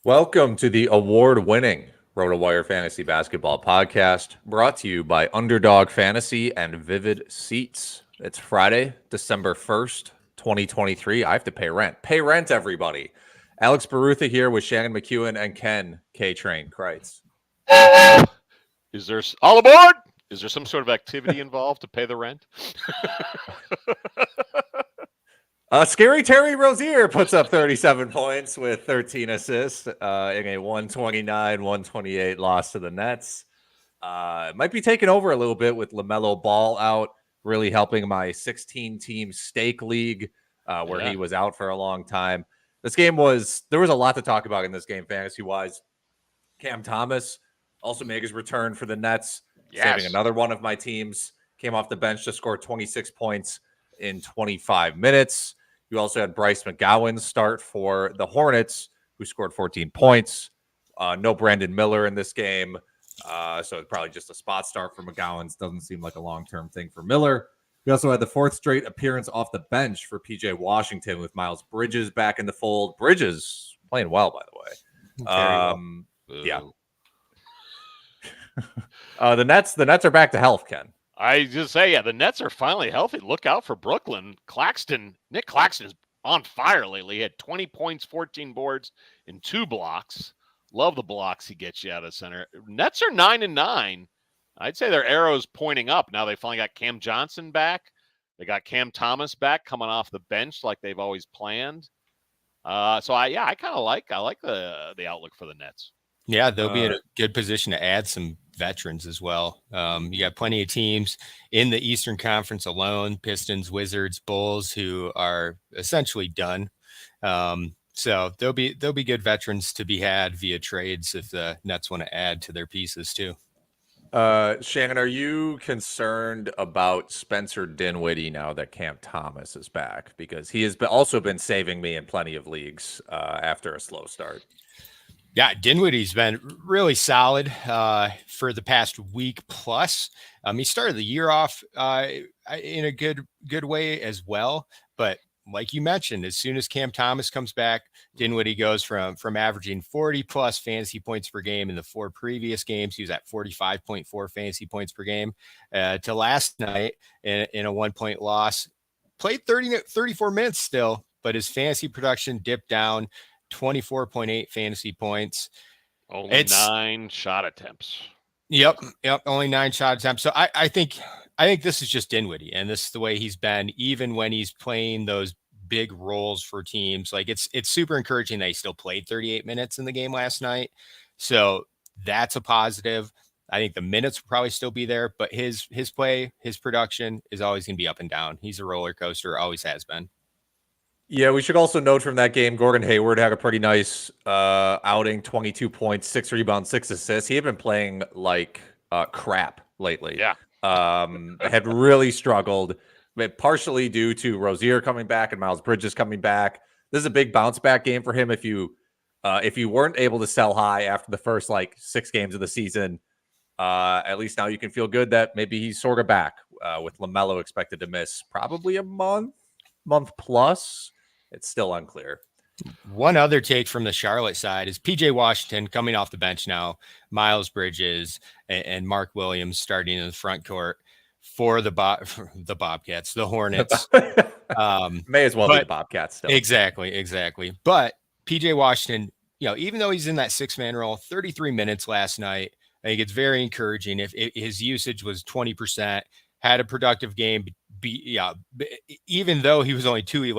Welcome to the award-winning RotoWire Fantasy Basketball Podcast, brought to you by Underdog Fantasy and Vivid Seats. It's Friday, December 1st, 2023. I have to pay rent. Pay rent, everybody. Alex Barutha here with Shannon McEwen and Ken K-Train Kreitz. Is there all aboard? Is there some sort of activity involved to pay the rent? Scary Terry Rozier puts up 37 points with 13 assists in a 129-128 loss to the Nets. Might be taking over a little bit with LaMelo Ball out, really helping my 16-team stake league where he was out for a long time. There was a lot to talk about in this game fantasy-wise. Cam Thomas also made his return for the Nets, saving another one of my teams. Came off the bench to score 26 points in 25 minutes. You also had Bryce McGowan start for the Hornets, who scored 14 points. No Brandon Miller in this game. So it's probably just a spot start for McGowan. Doesn't seem like a long-term thing for Miller. We also had the fourth straight appearance off the bench for PJ Washington with Miles Bridges back in the fold. Bridges playing well, by the way. Yeah. The Nets are back to health, Ken. I just say, the Nets are finally healthy. Look out for Brooklyn. Nick Claxton is on fire lately. He had 20 points, 14 boards, and 2 blocks. Love the blocks he gets you out of center. Nets are 9-9. I'd say their arrow's pointing up. Now they finally got Cam Johnson back. They got Cam Thomas back coming off the bench like they've always planned. I kind of like the outlook for the Nets. Yeah, they'll be in a good position to add some veterans as well. You got plenty of teams in the Eastern Conference alone, Pistons, Wizards, Bulls, who are essentially done. So there'll be good veterans to be had via trades if the Nets want to add to their pieces too. Shannon, are you concerned about Spencer Dinwiddie now that Cam Thomas is back? Because he has also been saving me in plenty of leagues after a slow start. Yeah, Dinwiddie's been really solid for the past week plus. He started the year off in a good way as well. But like you mentioned, as soon as Cam Thomas comes back, Dinwiddie goes from averaging 40 plus fantasy points per game in the 4 previous games. He was at 45.4 fantasy points per game to last night in a 1-point loss. Played 34 minutes still, but his fantasy production dipped down. 24.8 fantasy points. Only 9 shot attempts. Yep. Only 9 shot attempts. So I think this is just Dinwiddie, and this is the way he's been, even when he's playing those big roles for teams. Like it's super encouraging that he still played 38 minutes in the game last night. So that's a positive. I think the minutes will probably still be there, but his play, his production is always going to be up and down. He's a roller coaster, always has been. Yeah, we should also note from that game, Gordon Hayward had a pretty nice outing, 22 points, 6 rebounds, 6 assists. He had been playing like crap lately. Yeah. Had really struggled, but partially due to Rozier coming back and Miles Bridges coming back. This is a big bounce back game for him. If you weren't able to sell high after the first 6 games of the season, at least now you can feel good that maybe he's sort of back with LaMelo expected to miss probably a month plus. It's still unclear. One other take from the Charlotte side is PJ Washington coming off the bench now, Miles Bridges and Mark Williams starting in the front court for the Bobcats, the Hornets. May as well be the Bobcats still. Exactly. But PJ Washington, even though he's in that 6-man role, 33 minutes last night, I think it's very encouraging. If his usage was 20%, had a productive game, even though he was only 2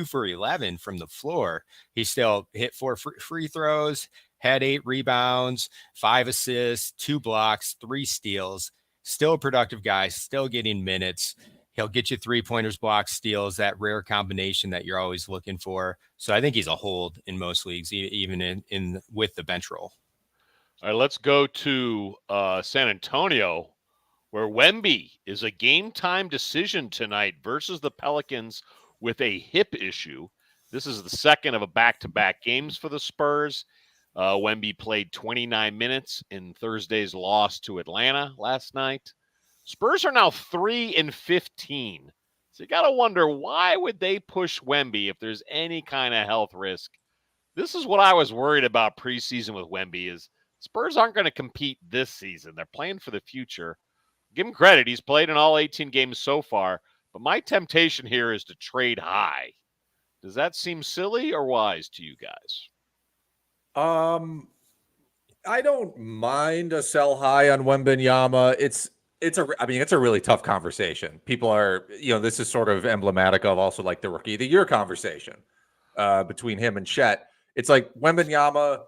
for 11 from the floor, he still hit 4 free throws, had 8 rebounds, 5 assists, 2 blocks, 3 steals. Still a productive guy, still getting minutes. He'll get you 3-pointers, blocks, steals, that rare combination that you're always looking for. So I think he's a hold in most leagues, even in with the bench roll. All right, let's go to San Antonio, where Wemby is a game-time decision tonight versus the Pelicans with a hip issue. This is the second of a back-to-back games for the Spurs. Wemby played 29 minutes in Thursday's loss to Atlanta last night. Spurs are now 3-15. So you got to wonder, why would they push Wemby if there's any kind of health risk This is what I was worried about preseason with Wemby is Spurs aren't going to compete this season. They're playing for the future. Give him credit. He's played in all 18 games so far. But my temptation here is to trade high. Does that seem silly or wise to you guys? I don't mind a sell high on Wembanyama. It's a really tough conversation. People are, this is sort of emblematic of also like the rookie of the year conversation between him and Chet. It's like Wembanyama,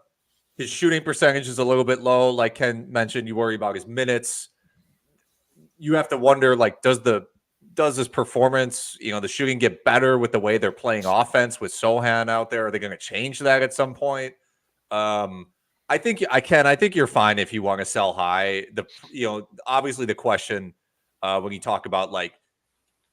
his shooting percentage is a little bit low. Like Ken mentioned, you worry about his minutes. You have to wonder, like, does this performance, the shooting get better with the way they're playing offense with Sohan out there? Are they going to change that at some point? I think you're fine if you want to sell high. Obviously the question when you talk about like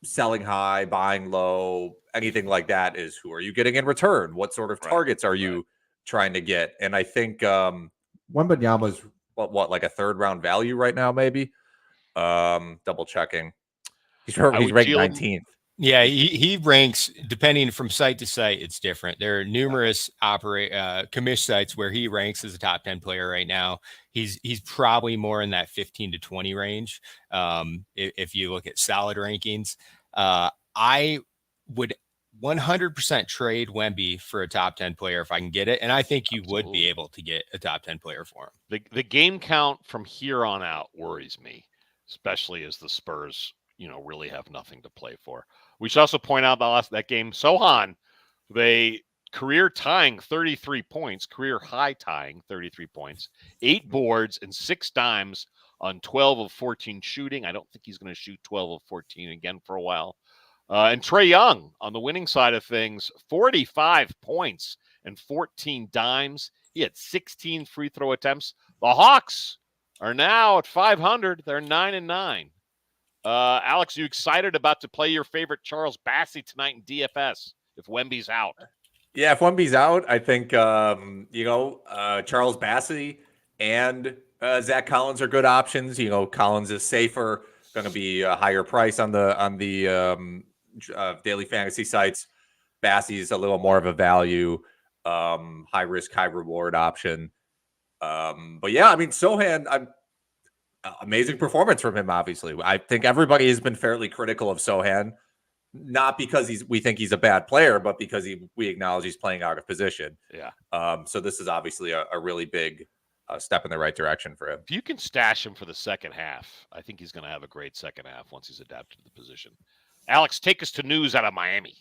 selling high, buying low, anything like that is who are you getting in return? What sort of targets are you trying to get? And I think Wembanyama's what like a third round value right now, maybe. Double checking. He's ranked 19th. Yeah, he ranks depending from site to site. It's different. There are numerous commish sites where he ranks as a top 10 player right now. He's probably more in that 15 to 20 range. If you look at solid rankings, I would 100% trade Wemby for a top 10 player if I can get it, and I think you would be able to get a top 10 player for him. The game count from here on out worries me, especially as the Spurs really have nothing to play for. We should also point out that game, Sohan, they career tying 33 points, career high tying 33 points, 8 boards and 6 dimes on 12 of 14 shooting. I don't think he's going to shoot 12 of 14 again for a while. And Trae Young on the winning side of things, 45 points and 14 dimes. He had 16 free throw attempts. The Hawks are now at 500. They're 9-9. Alex, you excited about to play your favorite Charles Bassey tonight in DFS if Wemby's out? Yeah, if Wemby's out, I think Charles Bassey and Zach Collins are good options. Collins is safer, going to be a higher price on the daily fantasy sites. Bassey is a little more of a value, high risk, high reward option. But yeah, I mean, Sohan, amazing performance from him, obviously. I think everybody has been fairly critical of Sohan, not because we think he's a bad player, but because we acknowledge he's playing out of position. Yeah. So this is obviously a really big step in the right direction for him. If you can stash him for the second half, I think he's going to have a great second half once he's adapted to the position. Alex, take us to news out of Miami.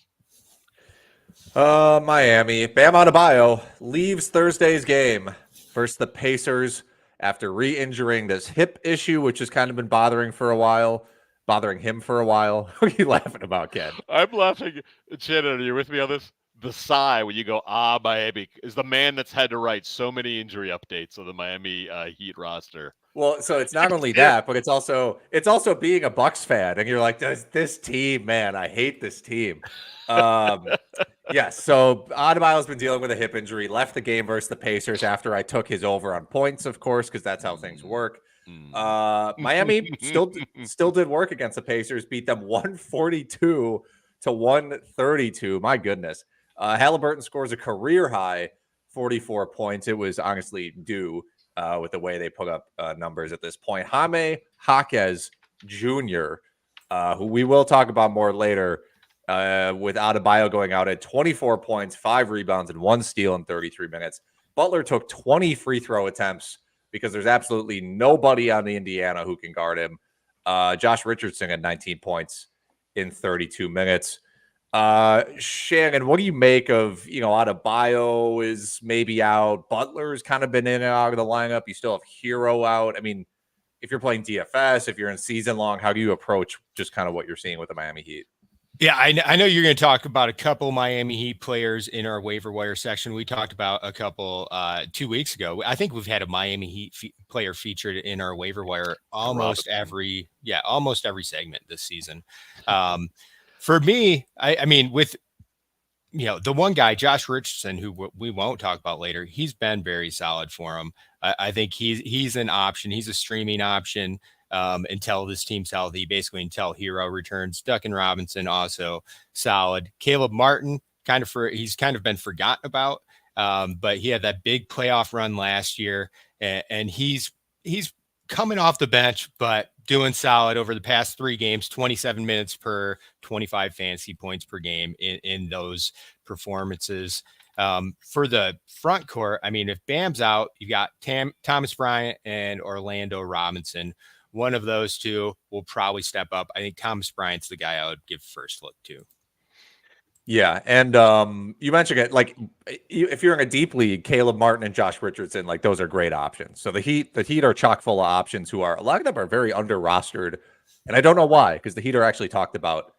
Miami. Bam Adebayo leaves Thursday's game versus the Pacers after re-injuring this hip issue, which has kind of been bothering him for a while. What are you laughing about, Ken? I'm laughing. Shannon, are you with me on this? The sigh when you go, Miami, is the man that's had to write so many injury updates on the Miami Heat roster. Well, so it's not only that, but it's also being a Bucks fan, and you're like, this team, man, I hate this team. Yes, so Adebayo's been dealing with a hip injury, left the game versus the Pacers after I took his over on points, of course, because that's how things work. Miami still did work against the Pacers, beat them 142 to 132. My goodness. Halliburton scores a career high 44 points. It was honestly due with the way they put up numbers at this point. Jaime Jaquez Jr., who we will talk about more later, with Adebayo going out at 24 points, 5 rebounds, and 1 steal in 33 minutes. Butler took 20 free throw attempts because there's absolutely nobody on the Indiana who can guard him. Josh Richardson had 19 points in 32 minutes. Shannon, what do you make of, Adebayo is maybe out. Butler's kind of been in and out of the lineup. You still have Hero out. I mean, if you're playing DFS, if you're in season long, how do you approach just kind of what you're seeing with the Miami Heat? Yeah, I know you're going to talk about a couple Miami Heat players in our waiver wire section. We talked about a couple 2 weeks ago. I think we've had a Miami Heat player featured in our waiver wire almost every segment this season. For me, I mean, with the one guy, Josh Richardson, who we won't talk about later, he's been very solid for him. I think he's an option. He's a streaming option. Until this team's healthy, basically until Hero returns. Duncan Robinson also solid. Caleb Martin, he's kind of been forgotten about. But he had that big playoff run last year, and he's coming off the bench, but doing solid over the past 3 games, 27 minutes per 25 fantasy points per game in those performances. For the front court, I mean, if Bam's out, you got Thomas Bryant and Orlando Robinson. One of those two will probably step up. I think Thomas Bryant's the guy I would give first look to. Yeah, and you mentioned it, like if you're in a deep league, Caleb Martin and Josh Richardson, like those are great options. So the Heat are chock full of options who are, a lot of them are very under rostered, and I don't know why, because the Heat are actually talked about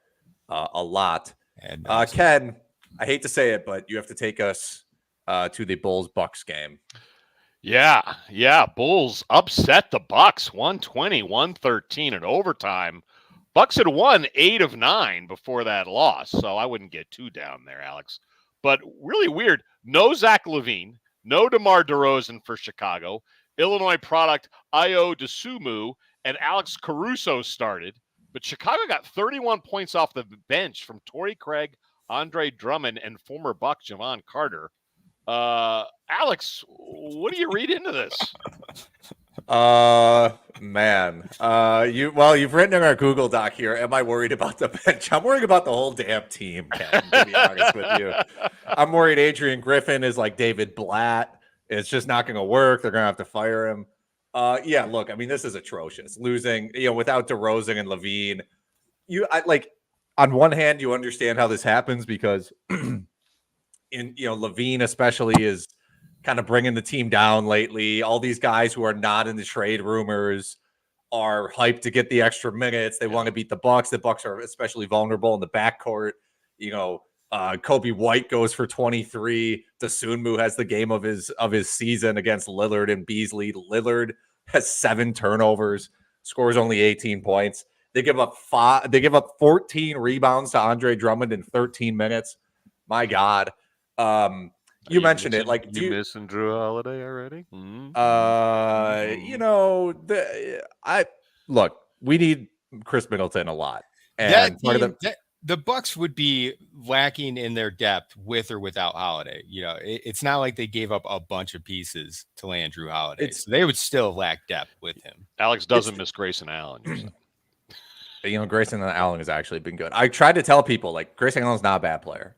a lot. And Ken, I hate to say it, but you have to take us to the Bulls-Bucks game. Yeah. Bulls upset the Bucks 120-113 in overtime. Bucks had won 8 of 9 before that loss, so I wouldn't get too down there, Alex. But really weird. No Zach LaVine, no DeMar DeRozan for Chicago. Illinois product Ayo Dosunmu and Alex Caruso started, but Chicago got 31 points off the bench from Torrey Craig, Andre Drummond, and former Buck Javon Carter. Alex, what do you read into this? Man, you've written in our Google Doc here. Am I worried about the bench? I'm worried about the whole damn team, Ken, to be honest with you. I'm worried Adrian Griffin is like David Blatt. It's just not going to work. They're going to have to fire him. Yeah, look, I mean, this is atrocious. Losing, without DeRozan and LaVine. On one hand, you understand how this happens because LaVine especially is kind of bringing the team down lately. All these guys who are not in the trade rumors are hyped to get the extra minutes. They want to beat the Bucks. The Bucks are especially vulnerable in the backcourt. Kobe White goes for 23. Dosunmu has the game of his season against Lillard and Beasley. Lillard has 7 turnovers, scores only 18 points. They give up 14 rebounds to Andre Drummond in 13 minutes. My God. You mentioned it. Like, you missing Drew Holiday already? Look, we need Chris Middleton a lot, and the Bucks would be lacking in their depth with or without Holiday. It's not like they gave up a bunch of pieces to land Drew Holiday. So they would still lack depth with him. Alex doesn't miss Grayson Allen. Grayson Allen has actually been good. I tried to tell people, like, Grayson Allen's not a bad player.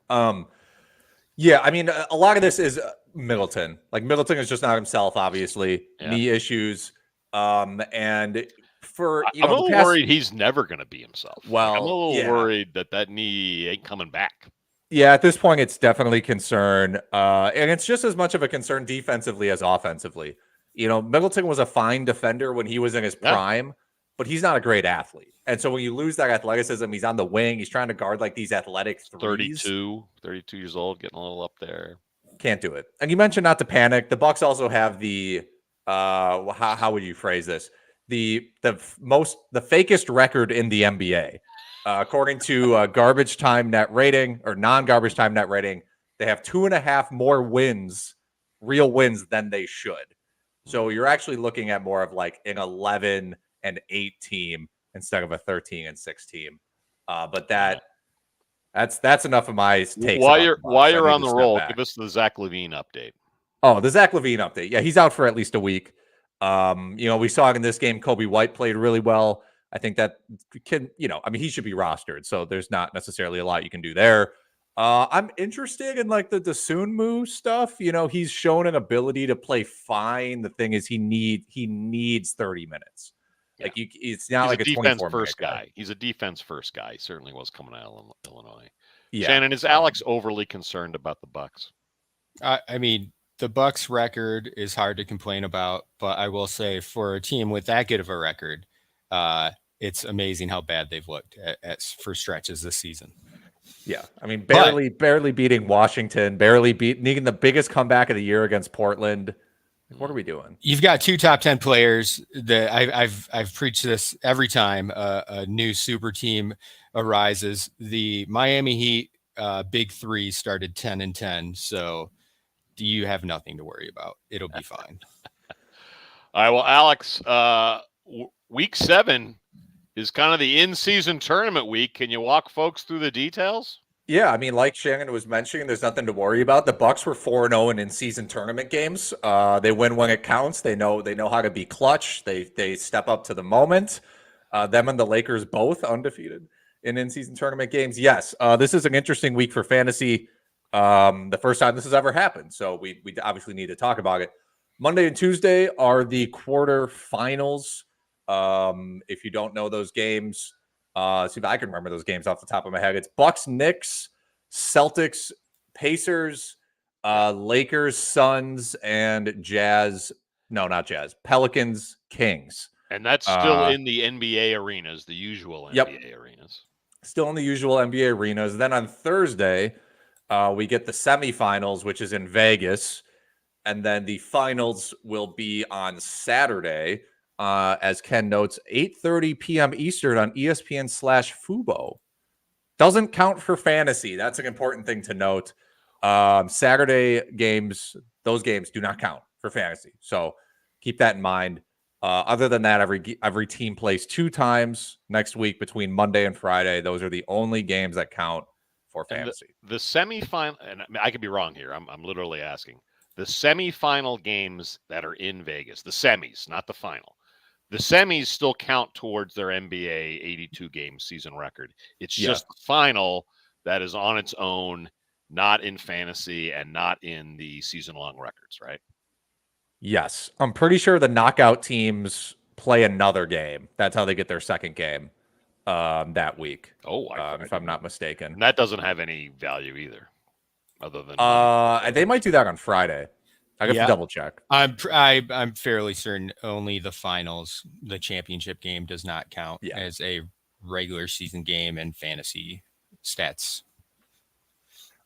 Yeah, I mean, a lot of this is Middleton. Like, Middleton is just not himself, obviously. Yeah. Knee issues. And for I'm a little worried he's never going to be himself. Well, I'm a little worried that knee ain't coming back. Yeah, at this point, it's definitely a concern. And it's just as much of a concern defensively as offensively. Middleton was a fine defender when he was in his prime, but he's not a great athlete. And so when you lose that athleticism, he's on the wing. He's trying to guard like these athletic threes. 32 years old, getting a little up there. Can't do it. And you mentioned not to panic. The Bucks also have the how would you phrase this? The fakest record in the NBA. According to garbage time net rating or non-garbage time net rating, they have 2.5 more real wins than they should. So you're actually looking at more of like an 11-8 team instead of a 13-6 team. But that's enough of my takes. While you're on the roll, give us the Zach LaVine update. Oh, the Zach LaVine update. Yeah, he's out for at least a week. We saw in this game, Kobe White played really well. I think that he should be rostered. So there's not necessarily a lot you can do there. I'm interested in like the Dosunmu stuff. He's shown an ability to play fine. The thing is he needs 30 minutes. Yeah. Like it's not like a defense first guy. He's a defense first guy. He certainly was coming out of Illinois. Yeah. Shannon, is Alex overly concerned about the Bucks? I mean, the Bucks record is hard to complain about, but I will say for a team with that good of a record, it's amazing how bad they've looked for stretches this season. Yeah, I mean, barely beating Washington, needing the biggest comeback of the year against Portland. What are we doing? You've got 2 top 10 players that I've preached this every time a new super team arises. The Miami Heat big 3 started 10-10, so you have nothing to worry about. It'll be fine. All right, well, Alex, week 7 is kind of the in-season tournament week. Can you walk folks through the details? Yeah, I mean, like Shannon was mentioning, there's nothing to worry about. The Bucks were 4-0 in in-season tournament games. They win when it counts. They know how to be clutch. They step up to the moment. Them and the Lakers both undefeated in in-season tournament games. Yes, this is an interesting week for fantasy. The first time this has ever happened, so we obviously need to talk about it. Monday and Tuesday are the quarterfinals. If you don't know those games. See if I can remember those games off the top of my head. It's Bucks, Knicks, Celtics, Pacers, Lakers, Suns, and Jazz. No, not Jazz. Pelicans, Kings. And that's still in the NBA arenas, the usual NBA arenas. Still in the usual NBA arenas. Then on Thursday, we get the semifinals, which is in Vegas. And then the finals will be on Saturday. As Ken notes, 8:30 p.m. Eastern on ESPN/Fubo. Doesn't count for fantasy. That's an important thing to note. Saturday games, those games do not count for fantasy. So keep that in mind. Other than that, every team plays 2 times next week between Monday and Friday. Those are the only games that count for fantasy. The semifinal, and I could be wrong here. I'm literally asking. The semifinal games that are in Vegas, the semis, not the final. The semis still count towards their NBA 82-game season record. It's just the final that is on its own, not in fantasy and not in the season-long records, right? Yes. I'm pretty sure the knockout teams play another game. That's how they get their second game that week. If I'm not mistaken. And that doesn't have any value either, other than they might do that on Friday. I got to double check. I'm fairly certain only the finals, the championship game, does not count as a regular season game and fantasy stats.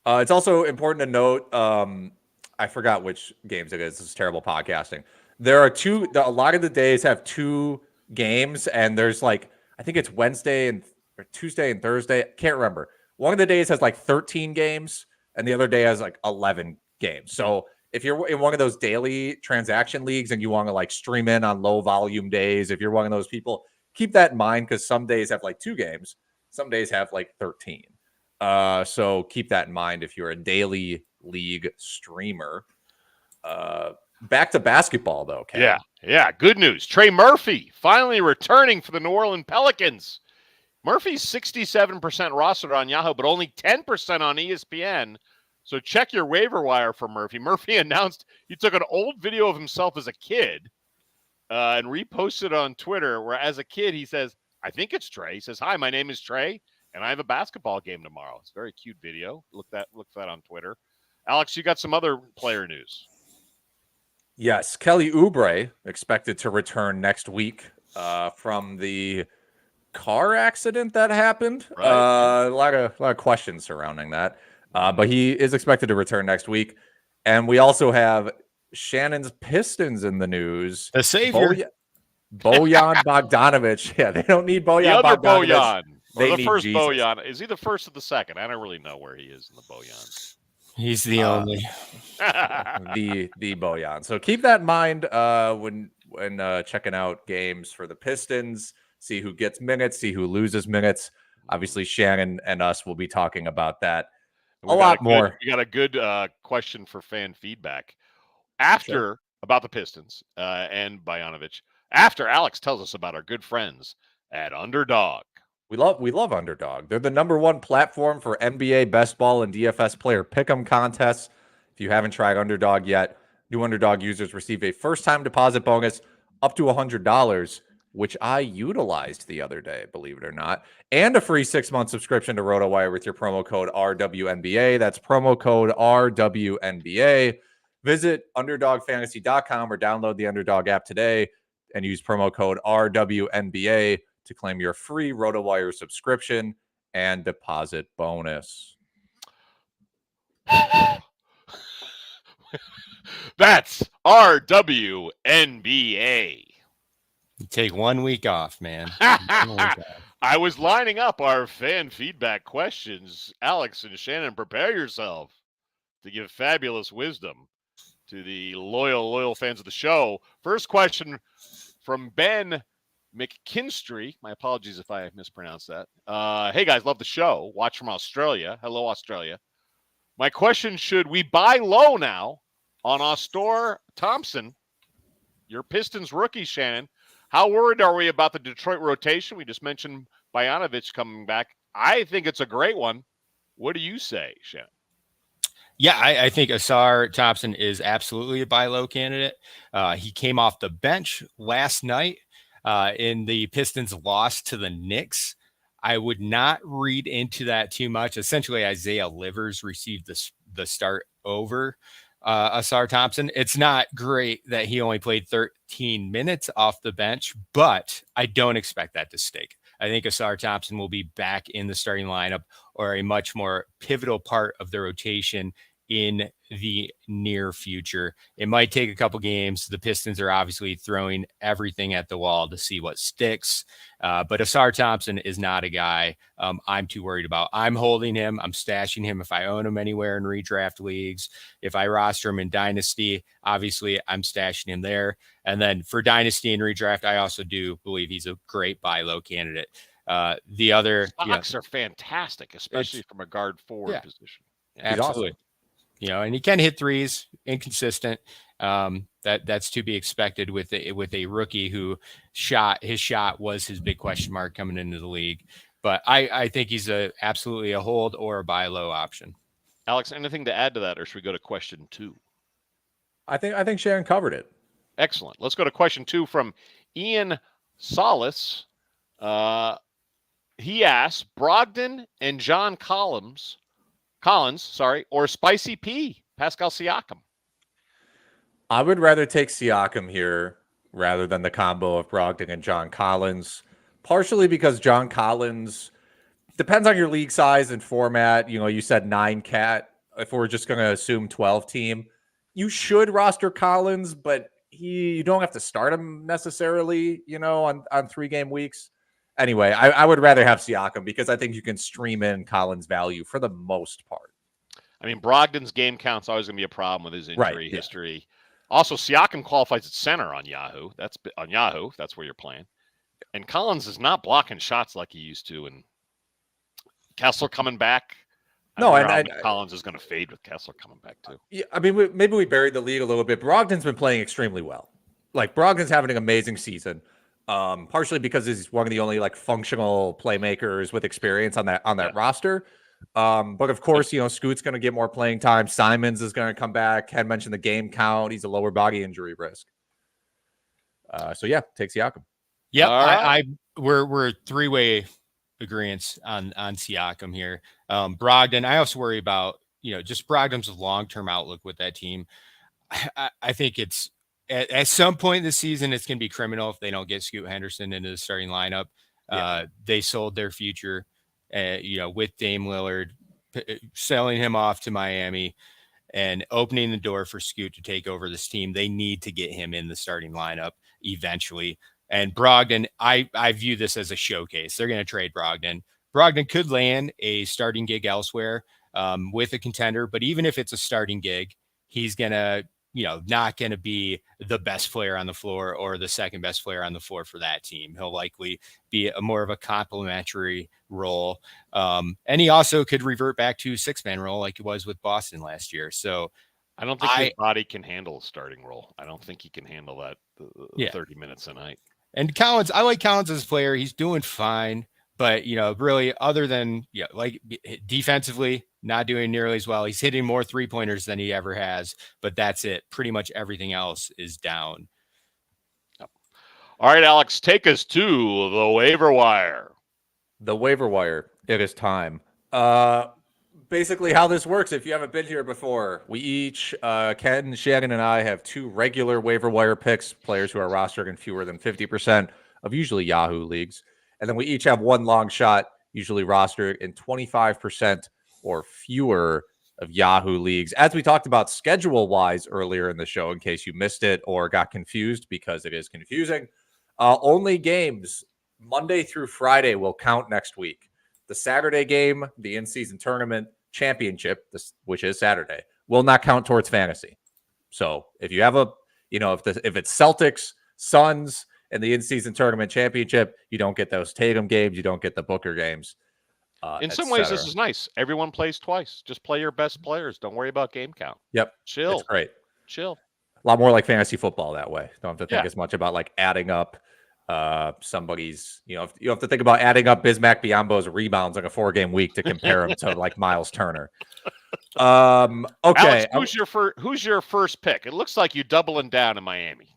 It's also important to note. I forgot which games it is. This is terrible podcasting. There are a lot of the days have 2 games, and there's I think it's Wednesday and or Tuesday and Thursday. Can't remember. One of the days has 13 games, and the other day has 11 games. So if you're in one of those daily transaction leagues and you want to stream in on low volume days, if you're one of those people, keep that in mind because some days have 2 games, some days have 13. So keep that in mind if you're a daily league streamer. Back to basketball though, Ken. Yeah. Good news. Trey Murphy finally returning for the New Orleans Pelicans. Murphy's 67% rostered on Yahoo, but only 10% on ESPN. So check your waiver wire for Murphy. Murphy announced he took an old video of himself as a kid and reposted on Twitter, where as a kid he says, I think it's Trey. He says, hi, my name is Trey, and I have a basketball game tomorrow. It's a very cute video. Look for that on Twitter. Alex, you got some other player news. Yes, Kelly Oubre expected to return next week from the car accident that happened. Right. A lot of questions surrounding that. But he is expected to return next week. And we also have Shannon's Pistons in the news. The savior. Bojan Bogdanovic. Yeah, they don't need Bojan the other Bogdanovic. Bojan. The first Jesus. Bojan. Is he the first or the second? I don't really know where he is in the Bojan. He's the only. the Bojan. So keep that in mind when checking out games for the Pistons. See who gets minutes, see who loses minutes. Obviously, Shannon and us will be talking about that. A lot more. We got a good question for fan feedback about the Pistons and Bogdanovic. After Alex tells us about our good friends at Underdog. We love Underdog. They're the #1 platform for NBA best ball and DFS player pick'em contests. If you haven't tried Underdog yet, new Underdog users receive a first-time deposit bonus up to $100, which I utilized the other day, believe it or not, and a free 6-month subscription to RotoWire with your promo code RWNBA. That's promo code RWNBA. Visit UnderdogFantasy.com or download the Underdog app today and use promo code RWNBA to claim your free RotoWire subscription and deposit bonus. That's RWNBA. You take 1 week off, man. I was lining up our fan feedback questions. Alex and Shannon, prepare yourself to give fabulous wisdom to the loyal fans of the show. First question from Ben McKinstry. My apologies if I mispronounced that. Hey, guys, love the show. Watch from Australia. Hello, Australia. My question, should we buy low now on Astor Thompson, your Pistons rookie, Shannon? How worried are we about the Detroit rotation? We just mentioned Bojanovic coming back. I think it's a great one. What do you say, Shannon? Yeah, I think Asar Thompson is absolutely a buy low candidate. He came off the bench last night in the Pistons loss to the Knicks. I would not read into that too much. Essentially, Isaiah Livers received the start over Asar Thompson. It's not great that he only played 13 minutes off the bench, but I don't expect that to stick. I think Asar Thompson will be back in the starting lineup or a much more pivotal part of the rotation in the near future. It might take a couple games. The Pistons are obviously throwing everything at the wall to see what sticks. But Asar Thompson is not a guy I'm too worried about. I'm holding him. I'm stashing him if I own him anywhere in redraft leagues. If I roster him in Dynasty, obviously I'm stashing him there. And then for Dynasty and redraft, I also do believe he's a great buy low candidate. The other stocks are fantastic, especially from a guard forward position. Yeah, absolutely. Awesome. And he can hit threes, inconsistent. That's to be expected with a rookie who his shot was his big question mark coming into the league. But I think he's absolutely a hold or a buy low option. Alex, anything to add to that, or should we go to question 2? I think Sharon covered it. Excellent. Let's go to question 2 from Ian Solis. He asks, Brogdon and John Collins, or Spicy P, Pascal Siakam. I would rather take Siakam here rather than the combo of Brogdon and John Collins, partially because John Collins depends on your league size and format. You said 9 cat. If we're just going to assume 12 team, you should roster Collins, but you don't have to start him necessarily, on 3-game weeks. Anyway, I would rather have Siakam because I think you can stream in Collins' value for the most part. I mean, Brogdon's game count's always going to be a problem with his injury history. Also, Siakam qualifies at center on Yahoo. That's where you're playing. And Collins is not blocking shots like he used to. And Kessler coming back. Collins is going to fade with Kessler coming back too. Yeah, I mean, maybe we buried the league a little bit. Brogdon's been playing extremely well. Like Brogdon's having an amazing season. Partially because he's one of the only functional playmakers with experience on that roster. But of course, Scoot's going to get more playing time. Simons is going to come back. Ken mentioned the game count. He's a lower body injury risk. So yeah, take Siakam. Yeah, right. We're 3-way agreement on Siakam here. Brogdon, I also worry about just Brogdon's long-term outlook with that team. I think it's at some point this season, it's going to be criminal if they don't get Scoot Henderson into the starting lineup. They sold their future, with Dame Lillard, selling him off to Miami and opening the door for Scoot to take over this team. They need to get him in the starting lineup eventually. And Brogdon, I view this as a showcase. They're going to trade Brogdon. Brogdon could land a starting gig elsewhere with a contender, but even if it's a starting gig, he's going to not going to be the best player on the floor or the second best player on the floor for that team. He'll likely be more of a complementary role. And he also could revert back to 6-man role like he was with Boston last year. So I don't think his body can handle a starting role. I don't think he can handle that 30 minutes a night. And Collins, I like Collins as a player. He's doing fine. But, really, other than, defensively, not doing nearly as well. He's hitting more 3-pointers than he ever has, but that's it. Pretty much everything else is down. Yep. All right, Alex, take us to the waiver wire. The waiver wire. It is time. Basically, how this works, if you haven't been here before, we each, Ken, Shannon, and I have 2 regular waiver wire picks, players who are rostered in fewer than 50% of usually Yahoo leagues. And then we each have 1 long shot, usually rostered in 25% or fewer of Yahoo leagues. As we talked about schedule-wise earlier in the show, in case you missed it or got confused, because it is confusing, only games Monday through Friday will count next week. The Saturday game, the in-season tournament championship, which is Saturday, will not count towards fantasy. So if you have if it's Celtics, Suns, in the in-season tournament championship, you don't get those Tatum games. You don't get the Booker games. In some ways, this is nice. Everyone plays twice. Just play your best players. Don't worry about game count. Yep. Chill. It's great. Chill. A lot more like fantasy football that way. Don't have to think Yeah. as much about like adding up somebody's, you know, you have to think about adding up Bismack Biyombo's rebounds like a 4-game week to compare him to like Miles Turner. Okay. Alex, who's your first pick? It looks like you doubling down in Miami.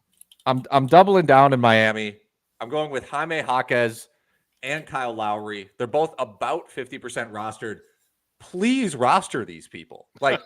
I'm doubling down in Miami. I'm going with Jaime Jaquez and Kyle Lowry. They're both about 50% rostered. Please roster these people. Like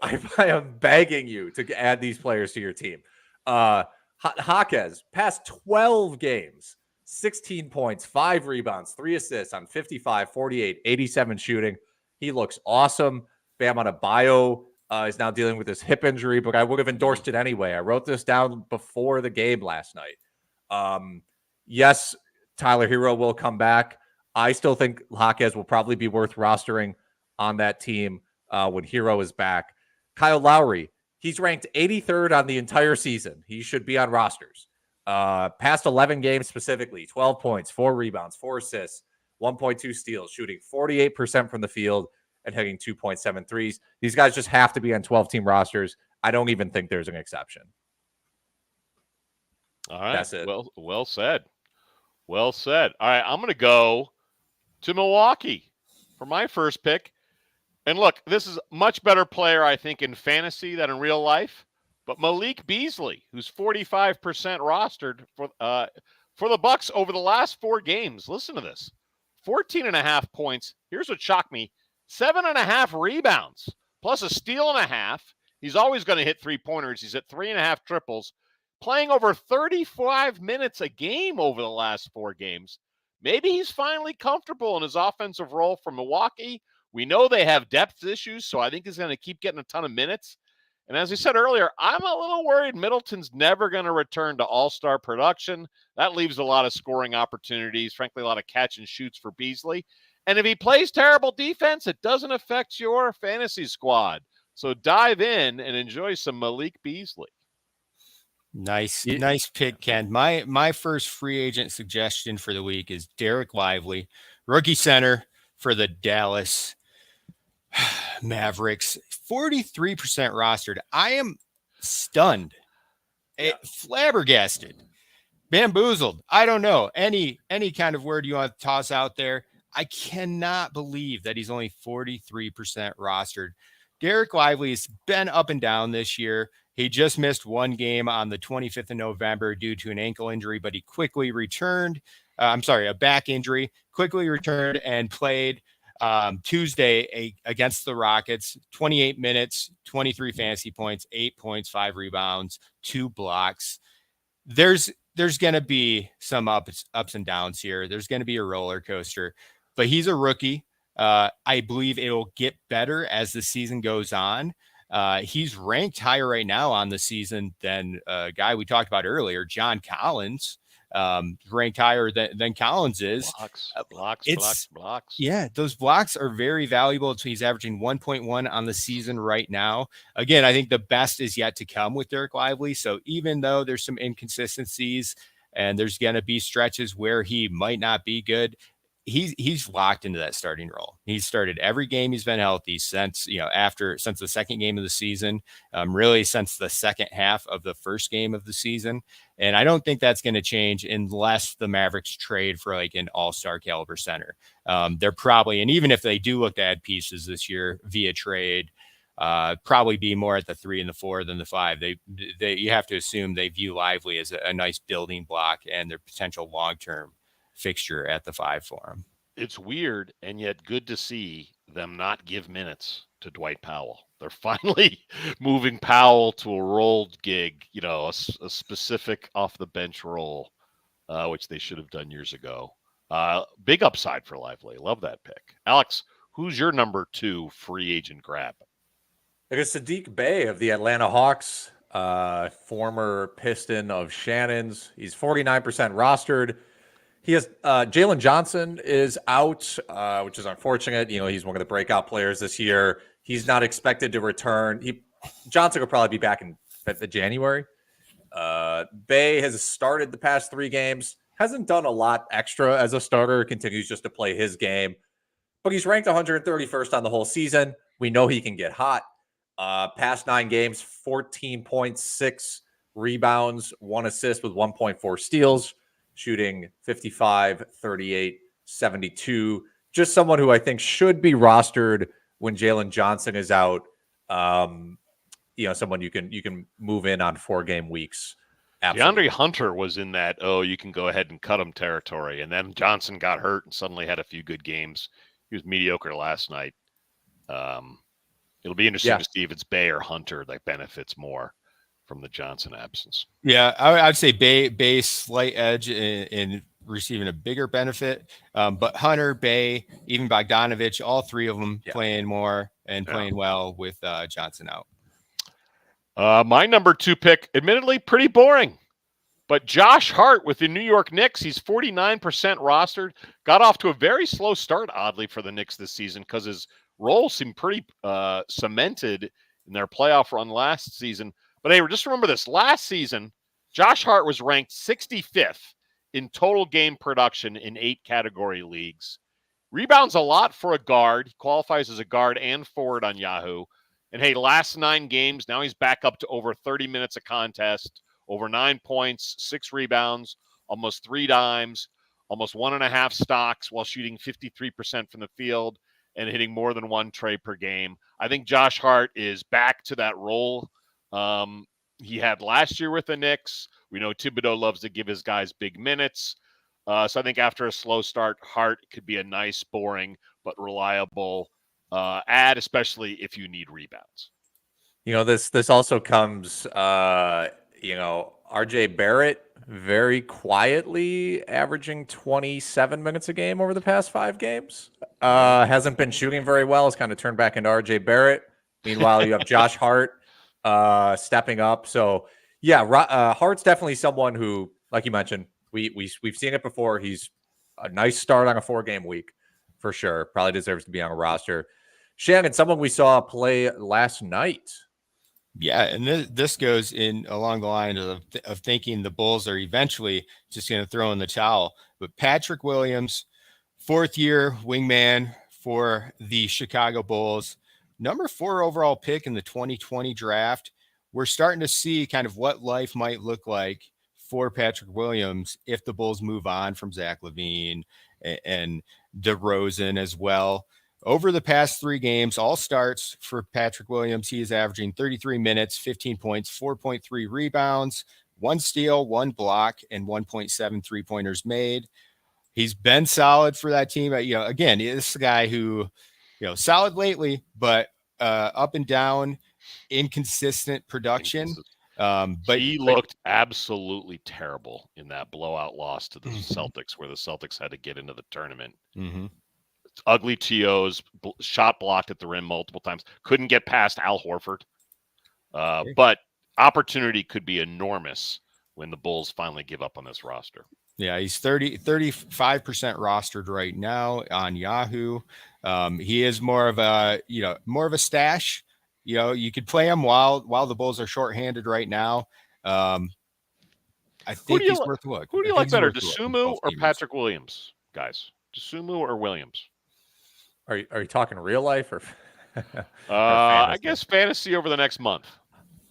I am begging you to add these players to your team. Jaquez, past 12 games, 16 points, 5 rebounds, 3 assists on 55, 48, 87 shooting. He looks awesome. Bam Adebayo is now dealing with this hip injury, but I would have endorsed it anyway. I wrote this down before the game last night. Yes, Tyler Hero will come back. I still think Jaquez will probably be worth rostering on that team when Hero is back. Kyle Lowry, he's ranked 83rd on the entire season. He should be on rosters. Past 11 games specifically, 12 points, 4 rebounds, 4 assists, 1.2 steals, shooting 48% from the field and hitting 2.7 threes. These guys just have to be on 12-team rosters. I don't even think there's an exception. All right. That's it. Well said. Well said. All right, I'm going to go to Milwaukee for my first pick. And look, this is a much better player, I think, in fantasy than in real life. But Malik Beasley, who's 45% rostered for the Bucks over the last 4 games. Listen to this. 14.5 points. Here's what shocked me. 7.5 rebounds, plus a steal and a half. He's always going to hit 3-pointers. He's at 3.5 triples. Playing over 35 minutes a game over the last 4 games. Maybe he's finally comfortable in his offensive role for Milwaukee. We know they have depth issues, so I think he's going to keep getting a ton of minutes. And as I said earlier, I'm a little worried Middleton's never going to return to all-star production. That leaves a lot of scoring opportunities, frankly, a lot of catch and shoots for Beasley. And if he plays terrible defense, it doesn't affect your fantasy squad. So dive in and enjoy some Malik Beasley. Nice pick, Ken. My first free agent suggestion for the week is Dereck Lively, rookie center for the Dallas Mavericks. 43% rostered. I am stunned, flabbergasted, bamboozled. I don't know any kind of word you want to toss out there. I cannot believe that he's only 43% rostered. Dereck Lively has been up and down this year. He just missed 1 game on the 25th of November due to an ankle injury, but he quickly returned. A back injury, quickly returned and played Tuesday against the Rockets. 28 minutes, 23 fantasy points, 8 points, 5 rebounds, 2 blocks. There's going to be some ups and downs here. There's going to be a roller coaster, but he's a rookie. I believe it'll get better as the season goes on. He's ranked higher right now on the season than a guy we talked about earlier, John Collins, ranked higher than Collins is. Blocks. Yeah, those blocks are very valuable. So he's averaging 1.1 on the season right now. Again, I think the best is yet to come with Dereck Lively. So even though there's some inconsistencies and there's going to be stretches where he might not be good, he's locked into that starting role. He's started every game he's been healthy since the second game of the season, really since the second half of the first game of the season. And I don't think that's going to change unless the Mavericks trade for like an all-star caliber center. They're probably, and even if they do look to add pieces this year via trade, probably be more at the 3 and the 4 than the 5. You have to assume they view Lively as a nice building block and their potential long-term fixture at the 5 for him. It's weird and yet good to see them not give minutes to Dwight Powell. They're finally moving Powell to a rolled gig, a specific off the bench role, which they should have done years ago. Big upside for Lively. Love that pick. Alex, who's your number 2 free agent grab? I guess Saddiq Bey of the Atlanta Hawks, former Piston of Shannon's. He's 49% rostered. He has Jalen Johnson is out, which is unfortunate. He's one of the breakout players this year. He's not expected to return. Johnson will probably be back in January. Bey has started the past 3 games, hasn't done a lot extra as a starter, continues just to play his game, but he's ranked 131st on the whole season. We know he can get hot. Past 9 games, 14.6 rebounds, 1 assist with 1.4 steals, shooting 55, 38, 72. Just someone who I think should be rostered when Jalen Johnson is out. Someone you can move in on 4-game weeks. Absolutely. DeAndre Hunter was in that, you can go ahead and cut him territory. And then Johnson got hurt and suddenly had a few good games. He was mediocre last night. It'll be interesting to see if it's Bey or Hunter that benefits more from the Johnson absence. Yeah, I'd say Bey slight edge in receiving a bigger benefit. But Hunter, Bey, even Bogdanovich, all 3 of them playing more and playing well with Johnson out. My number 2 pick, admittedly pretty boring, but Josh Hart with the New York Knicks. He's 49% rostered. Got off to a very slow start, oddly, for the Knicks this season because his role seemed pretty cemented in their playoff run last season. But hey, just remember this. Last season, Josh Hart was ranked 65th in total game production in 8 category leagues. Rebounds a lot for a guard. He qualifies as a guard and forward on Yahoo. And hey, last 9 games, now he's back up to over 30 minutes a contest, over 9 points, 6 rebounds, almost 3 dimes, almost 1.5 stocks while shooting 53% from the field and hitting more than 1 trey per game. I think Josh Hart is back to that role he had last year with the Knicks. We know Thibodeau loves to give his guys big minutes. So I think after a slow start, Hart could be a nice, boring, but reliable add, especially if you need rebounds. This also comes, RJ Barrett very quietly averaging 27 minutes a game over the past 5 games. Hasn't been shooting very well. Has kind of turned back into RJ Barrett. Meanwhile, you have Josh Hart stepping up. So Hart's definitely someone who, like you mentioned, we've seen it before. He's a nice start on a 4-game week for sure. Probably deserves to be on a roster. Shannon, someone we saw play last night. Yeah, and this goes in along the line of thinking the Bulls are eventually just going to throw in the towel. But Patrick Williams, 4th-year wingman for the Chicago Bulls, number 4 overall pick in the 2020 draft. We're starting to see kind of what life might look like for Patrick Williams if the Bulls move on from Zach LaVine and DeRozan as well. Over the past 3 games, all starts for Patrick Williams, he is averaging 33 minutes, 15 points, 4.3 rebounds, 1 steal, 1 block, and 1.7 3-pointers made. He's been solid for that team. Again, this is a guy who, solid lately, but up and down, inconsistent production. But he looked absolutely terrible in that blowout loss to the Celtics, where the Celtics had to get into the tournament. Mm-hmm. Ugly TOs, shot blocked at the rim multiple times. Couldn't get past Al Horford. But opportunity could be enormous when the Bulls finally give up on this roster. Yeah, he's 35% rostered right now on Yahoo. He is more of a stash. You could play him while the Bulls are shorthanded right now. I think he's worth a look. Who do you like better, Dosunmu or Patrick Williams, guys? Dosunmu or Williams? Are you talking real life or? I guess fantasy over the next month.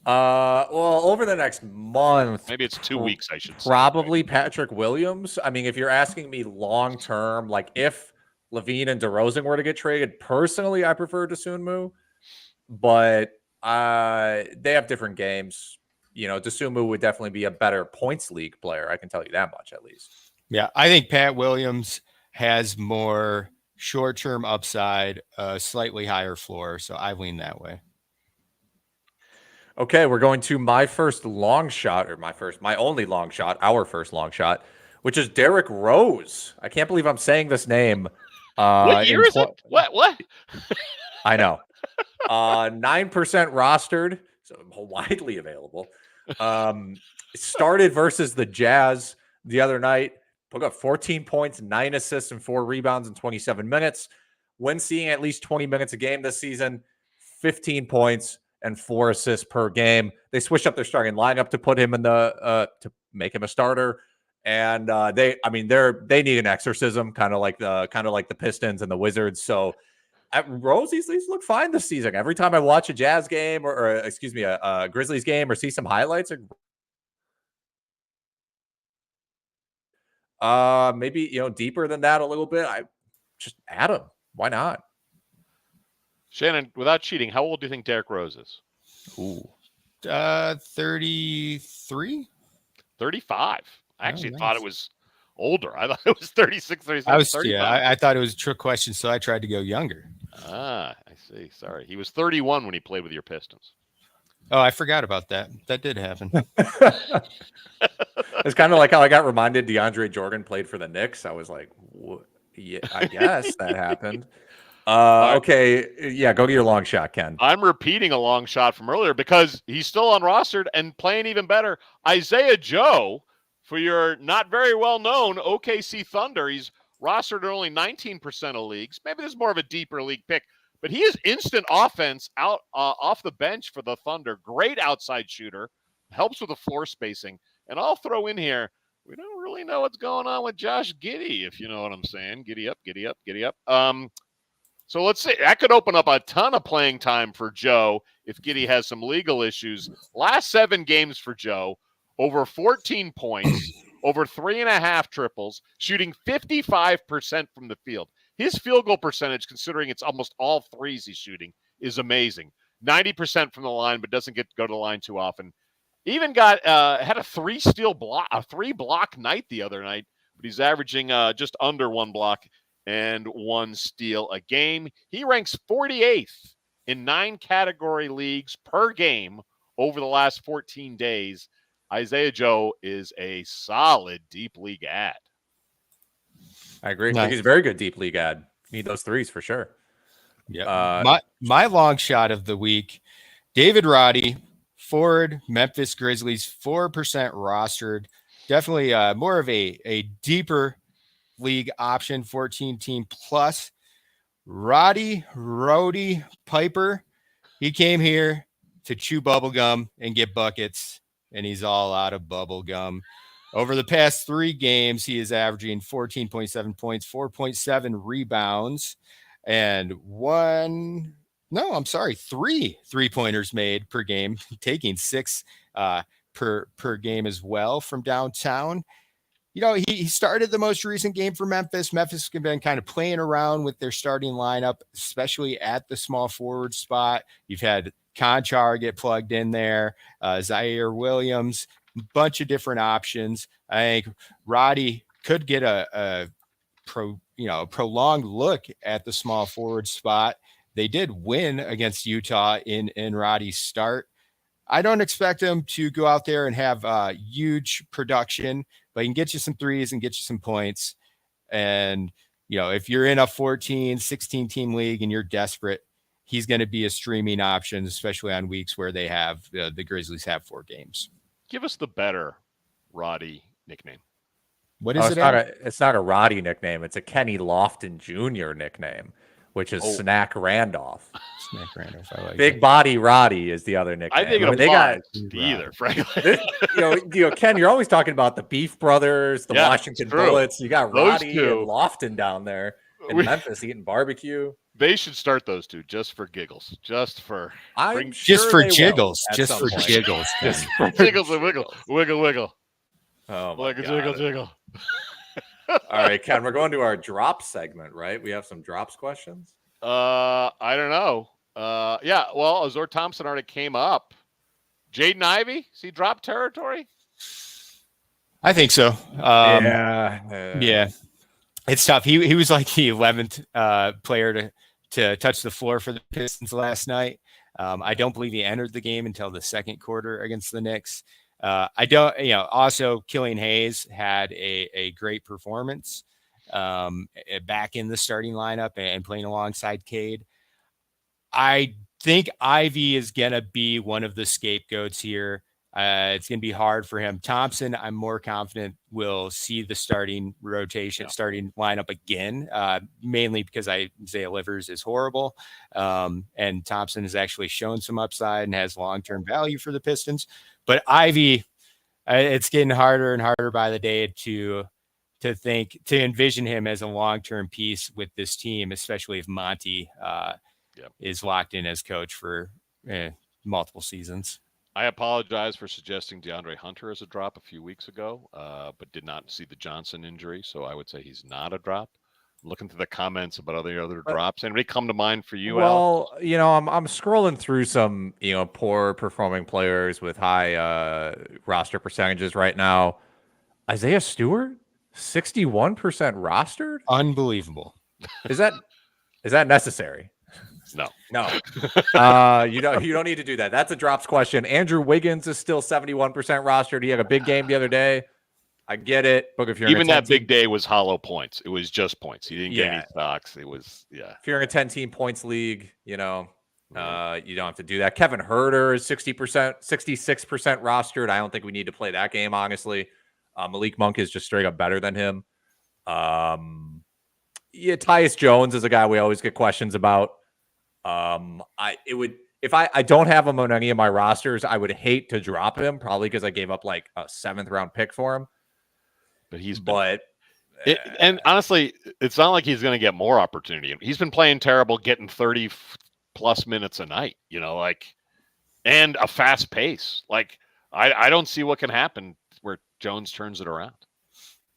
Well, over the next month, maybe it's 2 weeks. I should say. Probably Patrick Williams. I mean, if you're asking me long term, like if LaVine and DeRozan were to get traded, personally, I prefer Dosunmu, but they have different games. Dosunmu would definitely be a better points league player. I can tell you that much, at least. Yeah, I think Pat Williams has more short-term upside, slightly higher floor, so I lean that way. Okay, we're going to my first long shot, or my only long shot, our first long shot, which is Derrick Rose. I can't believe I'm saying this name. What year is it? What? I know. 9% rostered, so widely available. Started versus the Jazz the other night. Put up 14 points, 9 assists, and 4 rebounds in 27 minutes. When seeing at least 20 minutes a game this season, 15 points and 4 assists per game. They switched up their starting lineup to put him in the to make him a starter. And they need an exorcism, kind of like the Pistons and the Wizards. So Rose, he's looked fine this season. Every time I watch a Jazz game or excuse me, a Grizzlies game or see some highlights, maybe deeper than that a little bit. I just add him. Why not? Shannon, without cheating, how old do you think Derrick Rose is? Ooh, 33. 35. I actually nice. thought it was older. I thought it was 36, 37, 35. I thought it was a trick question, so I tried to go younger. Ah, I see. Sorry. He was 31 when he played with your Pistons. Oh, I forgot about that. That did happen. It's kind of like how I got reminded DeAndre Jordan played for the Knicks. I was like, yeah, I guess that happened. Okay. Yeah, go get your long shot, Ken. I'm repeating a long shot from earlier because he's still unrostered and playing even better. Isaiah Joe, for your not very well-known OKC Thunder, he's rostered in only 19% of leagues. Maybe this is more of a deeper league pick, but he is instant offense out off the bench for the Thunder. Great outside shooter, helps with the floor spacing. And I'll throw in here, we don't really know what's going on with Josh Giddey, if you know what I'm saying. Giddy up, giddy up, giddy up. So let's see. That could open up a ton of playing time for Joe if Giddey has some legal issues. Last 7 games for Joe, over 14 points, over 3.5 triples, shooting 55% from the field. His field goal percentage, considering it's almost all threes he's shooting, is amazing. 90% from the line, but doesn't get to go to the line too often. Even had a 3-block night the other night, but he's averaging just under 1 block and 1 steal a game. He ranks 48th in 9 category leagues per game over the last 14 days. Isaiah Joe is a solid deep league ad. I agree. Nice. He's a very good deep league ad. Need those threes for sure. Yeah. My long shot of the week, David Roddy, forward, Memphis Grizzlies, 4% rostered. Definitely more of a deeper league option, 14 team plus. Roddy Piper, he came here to chew bubblegum and get buckets, and he's all out of bubblegum. Over the past 3 games, he is averaging 14.7 points, 4.7 rebounds, and 3 3-pointers made per game, taking 6 per game as well from downtown. He started the most recent game for Memphis. Memphis has been kind of playing around with their starting lineup, especially at the small forward spot. You've had Conchar get plugged in there, Zaire Williams, bunch of different options. I think Roddy could get a prolonged look at the small forward spot. They did win against Utah in Roddy's start. I don't expect him to go out there and have huge production, but he can get you some threes and get you some points. And, if you're in a 14, 16 team league and you're desperate, he's going to be a streaming option, especially on weeks where they have the Grizzlies have 4 games. Give us the better Roddy nickname. What is it? It's not a Roddy nickname. It's a Kenny Lofton Jr. nickname, which is Snack Randolph. Snack Randolph. I like Big Body Roddy is the other nickname. I think it applies to either, frankly. Ken, you're always talking about the Beef Brothers, the Washington Bullets. You got Those Roddy two. and Lofton down there in Memphis eating barbecue. They should start those 2 just for giggles, just for jiggles, just for jiggles and wiggle. Oh my God. Jiggle. All right, Ken, we're going to our drop segment, right? We have some drops questions. I don't know. Azor Thompson already came up. Jaden Ivey, is he drop territory? I think so. Yeah. It's tough. He was like the 11th player to touch the floor for the Pistons last night. I don't believe he entered the game until the second quarter against the Knicks. Also Killian Hayes had a great performance back in the starting lineup and playing alongside Cade. I think Ivy is going to be one of the scapegoats here. It's going to be hard for him. Thompson, I'm more confident will see the starting rotation, starting lineup again, mainly because Isaiah Livers is horrible. And Thompson has actually shown some upside and has long-term value for the Pistons. But Ivy, it's getting harder and harder by the day to envision him as a long-term piece with this team, especially if Monty is locked in as coach for multiple seasons. I apologize for suggesting DeAndre Hunter as a drop a few weeks ago, but did not see the Johnson injury, so I would say he's not a drop. Looking through the comments about other drops. Anybody come to mind for you, Well, Alex? I'm scrolling through some, poor performing players with high roster percentages right now. Isaiah Stewart, 61% rostered? Unbelievable. Is that necessary? No. You don't need to do that. That's a drops question. Andrew Wiggins is still 71% rostered. He had a big game the other day. I get it, but if you're even that big day was hollow points. It was just points. He didn't get any stocks. It was If you're in a 10-team points league, you don't have to do that. Kevin Huerter is 66% rostered. I don't think we need to play that game, honestly. Malik Monk is just straight up better than him. Tyus Jones is a guy we always get questions about. If I don't have him on any of my rosters, I would hate to drop him, probably because I gave up like a 7th round pick for him. And honestly, it's not like he's going to get more opportunity. He's been playing terrible, getting 30 plus minutes a night, and a fast pace. Like I don't see what can happen where Jones turns it around.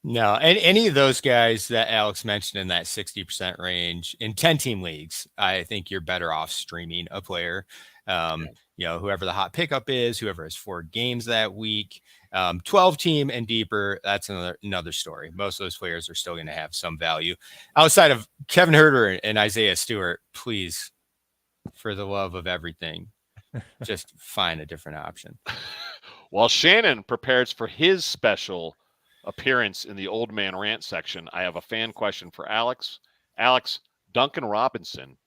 No, and any of those guys that Alex mentioned in that 60% range in 10-team leagues, I think you're better off streaming a player. Whoever the hot pickup is, whoever has 4 games that week, 12-team and deeper, that's another story. Most of those players are still going to have some value. Outside of Kevin Huerter and Isaiah Stewart, please, for the love of everything, just find a different option. While Shannon prepares for his special appearance in the Old Man Rant section, I have a fan question for Alex. Alex, Duncan Robinson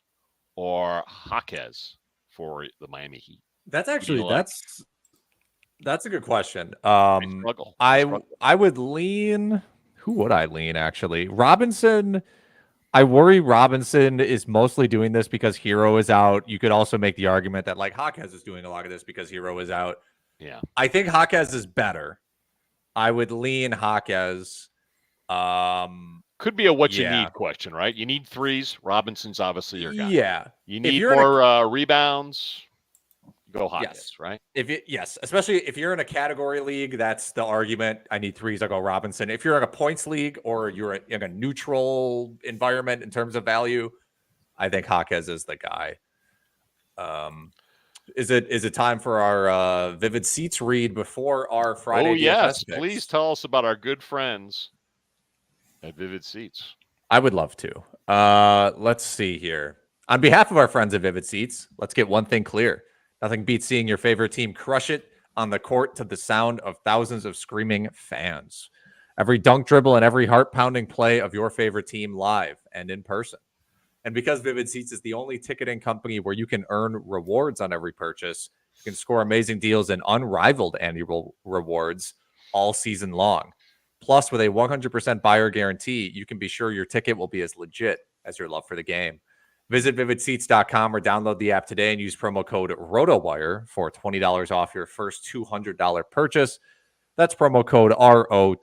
or Jaquez for the Miami Heat? That's actually that's a good question. Struggle. I would lean. Who would I lean? Actually, Robinson. I worry Robinson is mostly doing this because Hero is out. You could also make the argument that like Jaquez is doing a lot of this because Hero is out. Yeah, I think Jaquez is better. I would lean Jaquez. Could be a what you need question, right? You need threes. Robinson's obviously your guy. Yeah. You need more rebounds. Go Jaquez, right? Especially if you're in a category league, that's the argument. I need threes. I go Robinson. If you're in a points league or you're in a neutral environment in terms of value, I think Jaquez is the guy. Is it time for our Vivid Seats read before our Friday? Oh, yes. Picks? Please tell us about our good friends at Vivid Seats. I would love to. Let's see here. On behalf of our friends at Vivid Seats, let's get one thing clear. Nothing beats seeing your favorite team crush it on the court to the sound of thousands of screaming fans. Every dunk dribble and every heart-pounding play of your favorite team live and in person. And because Vivid Seats is the only ticketing company where you can earn rewards on every purchase, you can score amazing deals and unrivaled annual rewards all season long. Plus, with a 100% buyer guarantee, you can be sure your ticket will be as legit as your love for the game. Visit vividseats.com or download the app today and use promo code RotoWire for $20 off your first $200 purchase. That's promo code ROTOWIRE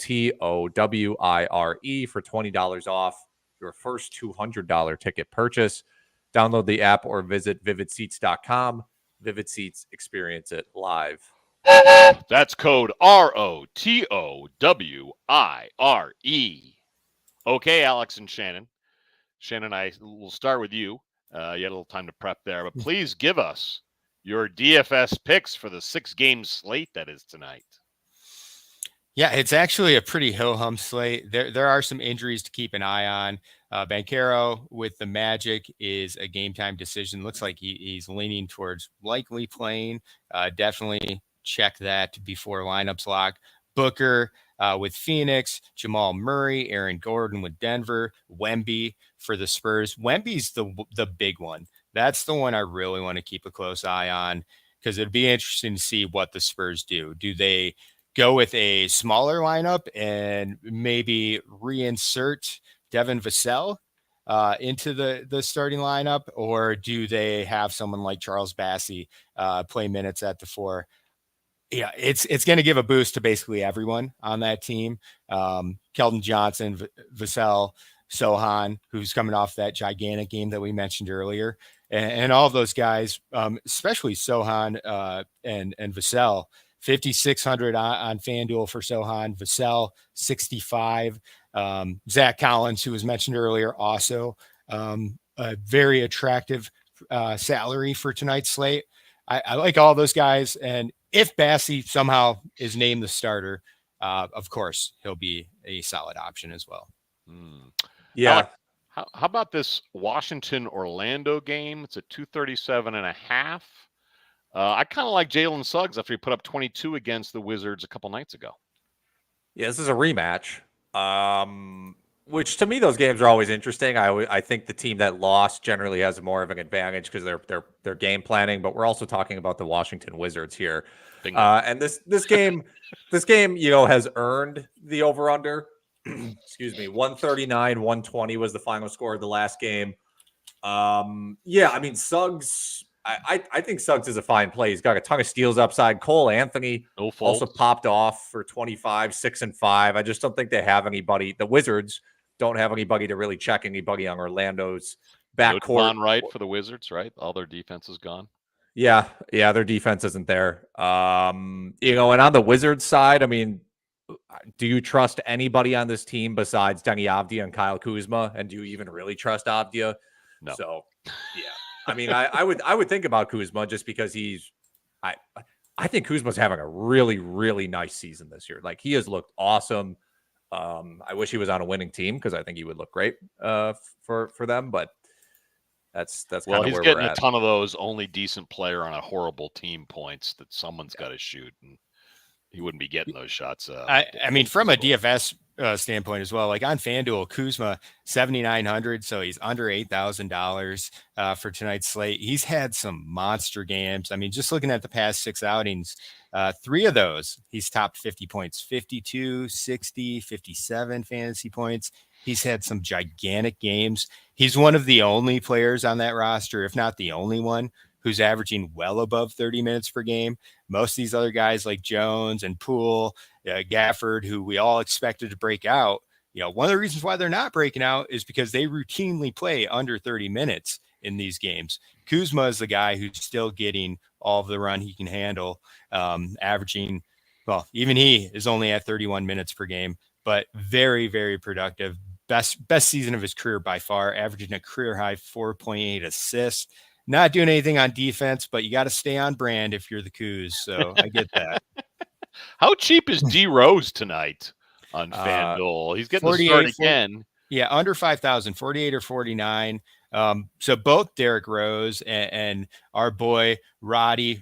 for $20 off your first $200 ticket purchase. Download the app or visit vividseats.com. Vivid Seats, experience it live. That's code ROTOWIRE. Okay, Alex and Shannon. Shannon, I will start with you. You had a little time to prep there, but please give us your DFS picks for the 6-game slate that is tonight. Yeah, it's actually a pretty ho-hum slate. There are some injuries to keep an eye on. Banchero with the Magic is a game-time decision. Looks like he's leaning towards likely playing. Definitely check that before lineups lock. Booker with Phoenix, Jamal Murray, Aaron Gordon with Denver, Wemby for the Spurs. Wemby's the big one. That's the one I really want to keep a close eye on because it'd be interesting to see what the Spurs do. Do they go with a smaller lineup and maybe reinsert Devin Vassell into the starting lineup, or do they have someone like Charles Bassey play minutes at the 4? Yeah, it's going to give a boost to basically everyone on that team. Keldon Johnson, Vassell, Sohan, who's coming off that gigantic game that we mentioned earlier, and all of those guys, especially Sohan and Vassell. 5,600 on FanDuel for Sohan, Vassell 65. Zach Collins, who was mentioned earlier, also a very attractive salary for tonight's slate. I like all those guys, and if Bassey somehow is named the starter, of course he'll be a solid option as well. Yeah. How about this Washington-Orlando game? It's a 237.5. I kind of like Jalen Suggs after he put up 22 against the Wizards a couple nights ago. Yeah, this is a rematch. Which to me, those games are always interesting. I think the team that lost generally has more of an advantage because they're game planning. But we're also talking about the Washington Wizards here, and this game has earned the over under. Excuse me, 139, 120 was the final score of the last game. Yeah, I mean Suggs. I think Suggs is a fine play. He's got a ton of steals upside. Cole Anthony also popped off for 25, 6 and 5. I just don't think they have anybody. The Wizards don't have anybody to really check anybody on Orlando's backcourt. No right for the Wizards, right? All their defense is gone. Yeah, their defense isn't there. And on the Wizards side, I mean, do you trust anybody on this team besides Denny Avdija and Kyle Kuzma? And do you even really trust Avdija? No. So, yeah. I mean, I would think about Kuzma just because I think Kuzma's having a really, really nice season this year. Like, he has looked awesome. I wish he was on a winning team because I think he would look great for them. But that's kind of where we're at. He's getting a ton of those only decent player on a horrible team points that someone's got to shoot, and he wouldn't be getting those shots. I mean, from a DFS standpoint as well, like on FanDuel, Kuzma 7,900, so he's under $8,000 for tonight's slate. He's had some monster games. I mean, just looking at the past 6 outings, 3 of those he's topped 50 points, 52, 60, 57 fantasy points. He's had some gigantic games. He's one of the only players on that roster, if not the only one, who's averaging well above 30 minutes per game. Most of these other guys like Jones and Poole, Gafford, who we all expected to break out, one of the reasons why they're not breaking out is because they routinely play under 30 minutes in these games. Kuzma is the guy who's still getting all of the run he can handle, averaging, well, even he is only at 31 minutes per game, but very, very productive. Best season of his career by far, averaging a career high 4.8 assists. Not doing anything on defense, but you got to stay on brand if you're the Kuz. So I get that. How cheap is D Rose tonight on FanDuel? He's getting the start again. Yeah, under 5,000, 48 or 49. So both Derrick Rose and our boy Rowdy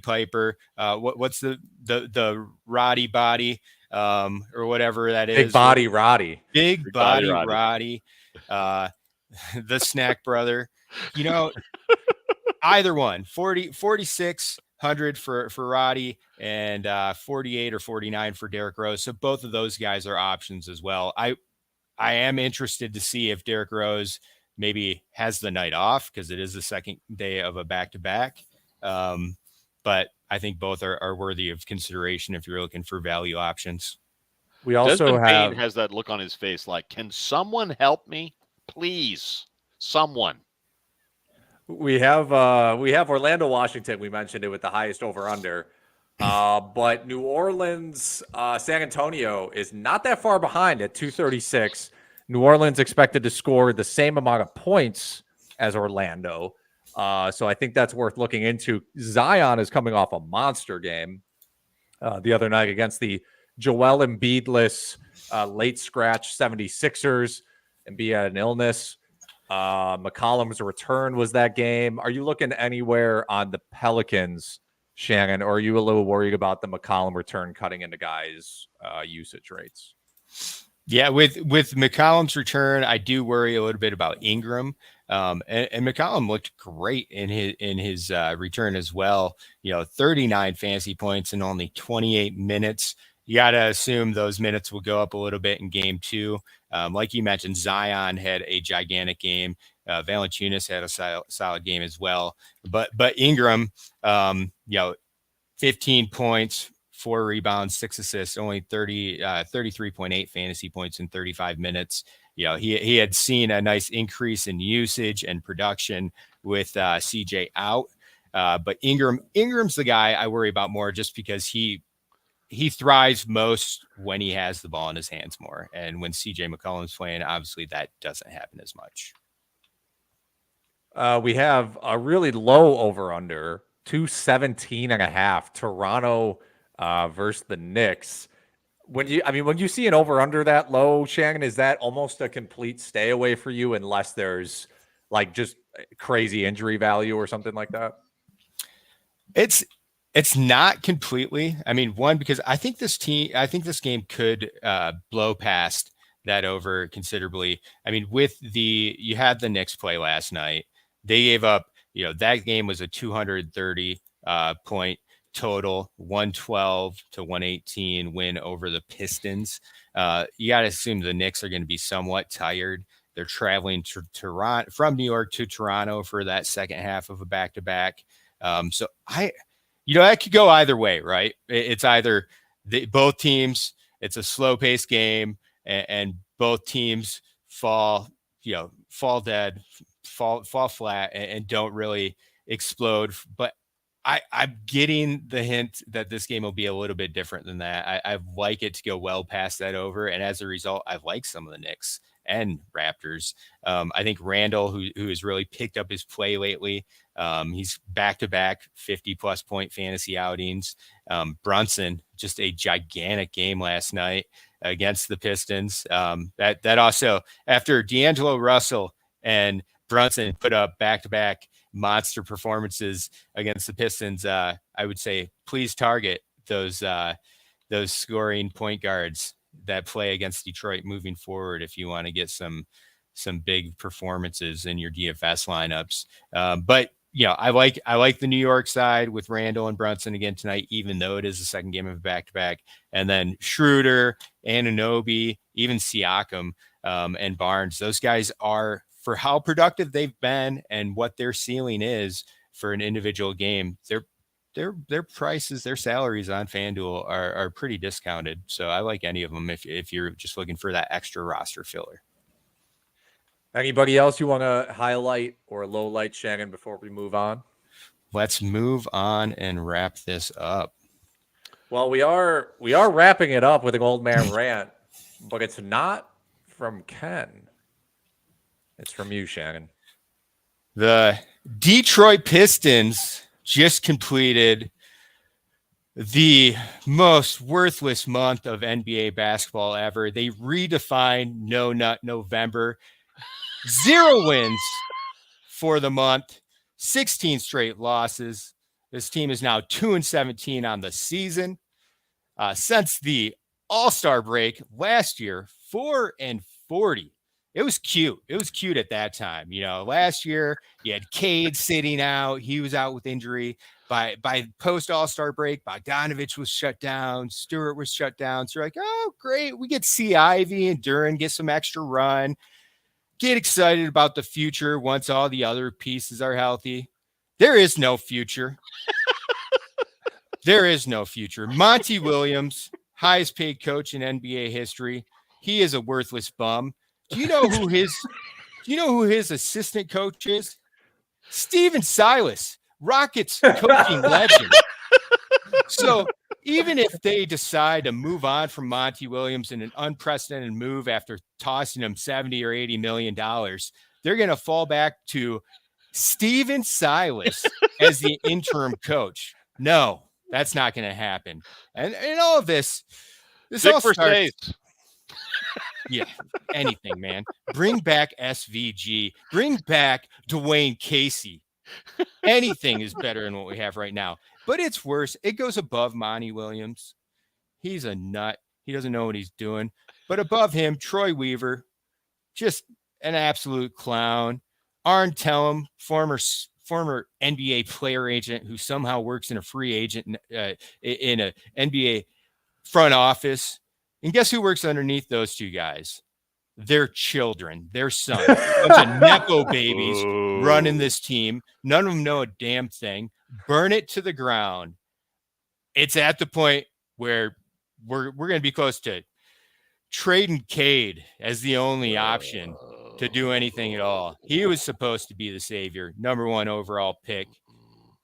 Piper. What's the Roddy body or whatever that is? Big body Roddy. Big body Roddy. The snack brother. Either one, 4,600 for Roddy and 48 or 49 for Derrick Rose. So both of those guys are options as well. I am interested to see if Derrick Rose maybe has the night off because it is the second day of a back-to-back. But I think both are worthy of consideration if you're looking for value options. We also has that look on his face like, can someone help me? Please, someone. We have Orlando, Washington. We mentioned it with the highest over under. But New Orleans, San Antonio is not that far behind at 236. New Orleans expected to score the same amount of points as Orlando. So I think that's worth looking into. Zion is coming off a monster game the other night against the Joel Embiid-less late scratch 76ers. Embiid had an illness. McCollum's return was that game. Are you looking anywhere on the Pelicans, Shannon, or are you a little worried about the McCollum return cutting into guys' usage rates? Yeah, with McCollum's return, I do worry a little bit about Ingram. And McCollum looked great in his return as well. 39 fantasy points in only 28 minutes. You got to assume those minutes will go up a little bit in game 2. Like you mentioned, Zion had a gigantic game. Valanciunas had a solid game as well. But Ingram, 15 points, 4 rebounds, 6 assists, only 33.8 fantasy points in 35 minutes. He had seen a nice increase in usage and production with CJ out. But Ingram's the guy I worry about more just because he thrives most when he has the ball in his hands more. And when CJ McCollum's playing, obviously that doesn't happen as much. We have a really low over-under, 217.5, Toronto versus the Knicks. When you see an over-under that low, Shannon, is that almost a complete stay away for you unless there's like just crazy injury value or something like that? It's not completely. I mean, one, because I think this game could blow past that over considerably. I mean, you had the Knicks play last night. They gave up, that game was a 230 point total, 112 to 118 win over the Pistons. You got to assume the Knicks are going to be somewhat tired. They're traveling to Toronto from New York to Toronto for that second half of a back-to-back. So that could go either way, right? It's either both teams, it's a slow-paced game, and both teams fall dead, fall flat, and don't really explode. But I'm getting the hint that this game will be a little bit different than that. I like it to go well past that over, and as a result, I like some of the Knicks and Raptors. I think Randall, who has really picked up his play lately, he's back-to-back 50-plus point fantasy outings. Brunson, just a gigantic game last night against the Pistons. That also, after D'Angelo Russell and Brunson put up back-to-back monster performances against the Pistons, I would say please target those scoring point guards that play against Detroit moving forward if you want to get some big performances in your DFS lineups. But I like the New York side with Randall and Brunson again tonight, even though it is the second game of back-to-back. And then Schroeder, Anunoby, even Siakam, and Barnes, those guys are, for how productive they've been and what their ceiling is for an individual game, their prices, their salaries on FanDuel are pretty discounted. So I like any of them if you're just looking for that extra roster filler. Anybody else you want to highlight or low light, Shannon, before we move on? Let's move on and wrap this up. Well, we are wrapping it up with an old man rant, but it's not from Ken. It's from you, Shannon. The Detroit Pistons just completed the most worthless month of NBA basketball ever. They redefined No Nut November. 0 wins for the month, 16 straight losses. This team is now 2-17 on the season. Since the All-Star break last year, 4-40. It was cute. It was cute at that time. Last year you had Cade sitting out. He was out with injury. By post All-Star break, Bogdanovich was shut down. Stewart was shut down. So you're like, oh, great. We get to see Ivy and Duren get some extra run. Get excited about the future once all the other pieces are healthy. There is no future. There is no future. Monty Williams, highest paid coach in NBA history. He is a worthless bum. Do you know who his assistant coach is? Steven Silas, Rockets coaching legend. So even if they decide to move on from Monty Williams in an unprecedented move after tossing him $70 or $80 million, they're going to fall back to Steven Silas as the interim coach. No, that's not going to happen. And all of this all starts. Yeah, anything, man. Bring back SVG. Bring back Dwayne Casey. Anything is better than what we have right now. But it's worse. It goes above Monty Williams. He's a nut. He doesn't know what he's doing. But above him, Troy Weaver, just an absolute clown. Arn Tellem, former NBA player agent who somehow works in a free agent in a NBA front office. And guess who works underneath those two guys? Their children, their sons, a bunch of Nepo babies running this team. None of them know a damn thing. Burn it to the ground. It's at the point where we're going to be close to trading Cade as the only option to do anything at all. He was supposed to be the savior, number 1 overall pick.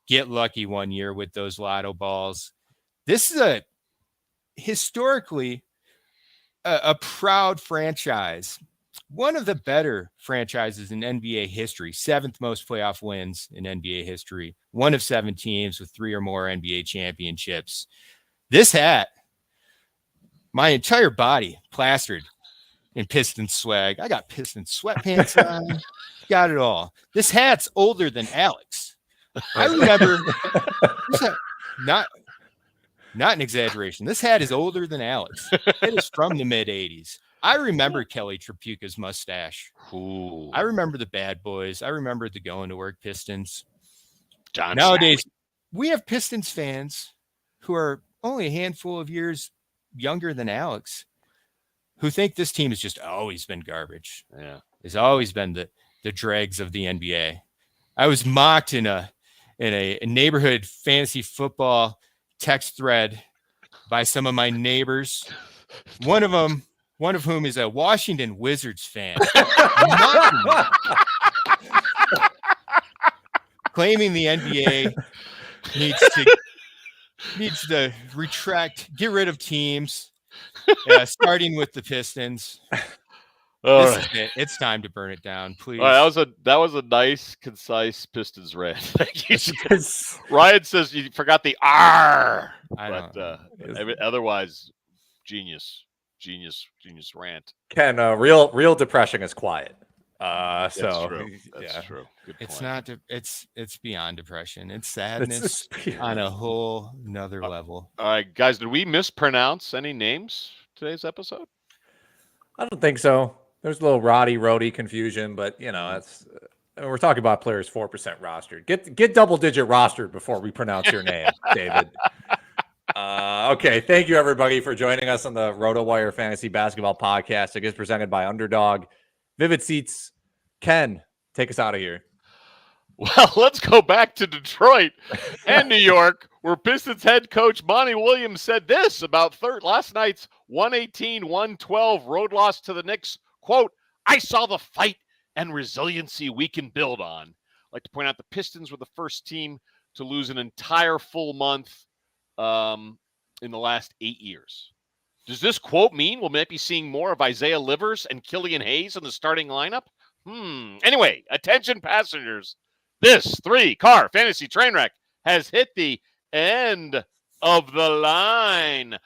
Get lucky one year with those lotto balls. This is historically a proud franchise, one of the better franchises in NBA history, 7th most playoff wins in NBA history, one of 7 teams with 3 or more NBA championships. This hat, my entire body plastered in Pistons swag. I got Pistons sweatpants on, got it all. This hat's older than Alex. I remember, not an exaggeration. This hat is older than Alex. It is from the mid-'80s. I remember Kelly Tripucka's mustache. Ooh. I remember the Bad Boys. I remember the Going to Work Pistons. John Nowadays, Sally. we have Pistons fans who are only a handful of years younger than Alex who think this team has just always been garbage. Yeah. It's always been the dregs of the NBA. I was mocked in a neighborhood fantasy football text thread by some of my neighbors. One of whom is a Washington Wizards fan, claiming the NBA needs to get rid of teams, starting with the Pistons. It's time to burn it down, please. All right, that was a nice, concise Pistons rant. Thank you. Ryan says you forgot the R. Otherwise, genius rant. Ken, real depression is quiet. That's true. That's true. Good It's point. not. It's beyond depression. It's sadness on a whole another level. All right, guys, did we mispronounce any names today's episode? I don't think so. There's a little Roddy confusion, but that's we're talking about players 4% rostered. Get double-digit rostered before we pronounce your name, David. Okay, thank you everybody for joining us on the RotoWire Fantasy Basketball Podcast. It is presented by Underdog. Vivid Seats. Ken, take us out of here. Well, let's go back to Detroit and New York, where Pistons head coach Monty Williams said this about last night's 118-112 road loss to the Knicks. Quote, "I saw the fight and resiliency we can build on." I'd like to point out the Pistons were the first team to lose an entire full month in the last 8 years. Does this quote mean we might be seeing more of Isaiah Livers and Killian Hayes in the starting lineup? Anyway, attention passengers. This 3-car fantasy train wreck has hit the end of the line.